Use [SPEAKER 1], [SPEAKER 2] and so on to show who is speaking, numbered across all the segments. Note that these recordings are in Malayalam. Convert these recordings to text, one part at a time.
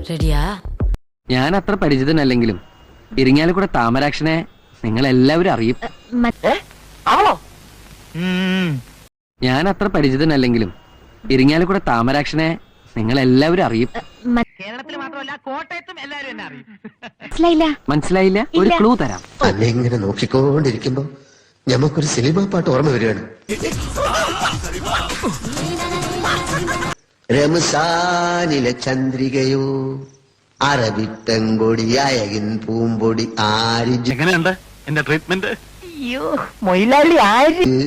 [SPEAKER 1] റെഡിയാ?
[SPEAKER 2] ഞാൻ അത്ര പരിചിതനല്ലെങ്കിലും ഇരിങ്ങാലക്കുട താമരാക്ഷനെ നിങ്ങൾ എല്ലാവരും അറിയും. ഞാൻ അത്ര പരിചിതനല്ലെങ്കിലും ഇരിങ്ങാലക്കുട താമരാക്ഷനെ നിങ്ങൾ എല്ലാവരും അറിയും.
[SPEAKER 3] കേരളത്തിൽ മാത്രമല്ല കോട്ടയത്തും എല്ലാവരും എന്നെ അറിയും.
[SPEAKER 2] മനസ്സിലായില്ല? ഒരു ക്ലൂ തരാം.
[SPEAKER 4] അന്നെ ഇങ്ങനെ നോക്കിക്കൊണ്ടിരിക്കുമ്പോ ഞമ്മക്കൊരു സിനിമ പാട്ട് ഓർമ്മ വരികയാണ്. റംസാനിലെ ചന്ദ്രികയോ അറബിത്തങ്കൊടി അയകിൻ പൂമ്പൊടി ആരിജ്.
[SPEAKER 5] എങ്ങനെയുണ്ട് എന്റെ ട്രീറ്റ്മെന്റ്?
[SPEAKER 3] അയ്യോ മൊയിലാളി
[SPEAKER 4] ആരിജ്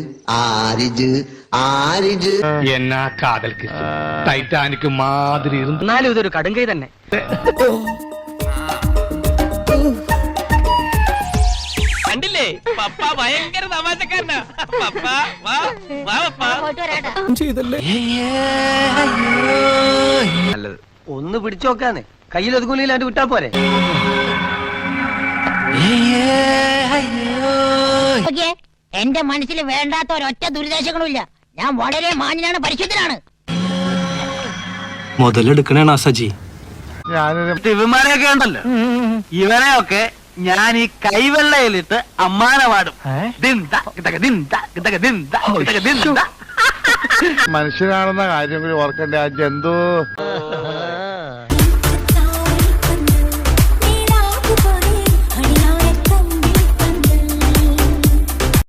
[SPEAKER 4] ആരിജ്
[SPEAKER 5] എന്നാ കാതൽ ടൈറ്റാനിക് മാതിരി
[SPEAKER 2] എന്നാലും ഇതൊരു കടുങ്കൈ തന്നെ.
[SPEAKER 3] കണ്ടില്ലേ പപ്പ ഭയങ്കര തമാശക്കാരനാ. പപ്പ വാ വാ പപ്പ.
[SPEAKER 2] നല്ലത് ഒന്ന് പിടിച്ചു നോക്കാന്ന്. കയ്യിൽ ഒതുങ്ങൂലില്ലാണ്ട് വിട്ടാ പോരെ.
[SPEAKER 1] എന്റെ മനസ്സിൽ വേണ്ടാത്ത ഒരൊറ്റ ദുരിതാശങ്ങളും ഇല്ല. ഞാൻ വളരെ മാന്യനാണ്, പരിശുദ്ധനാണ്.
[SPEAKER 6] മുതലെടുക്കണേണ സജി.
[SPEAKER 5] ഇവന്മാരെയൊക്കെ ഉണ്ടല്ലോ, ഇവരെയൊക്കെ ഞാൻ ഈ കൈവെള്ളയിലിട്ട് അമ്മാനെ പാടും.
[SPEAKER 7] മനുഷ്യനാണെന്ന കാര്യം കൂടി ഓർക്കണ്ടേ ആ ജന്തു.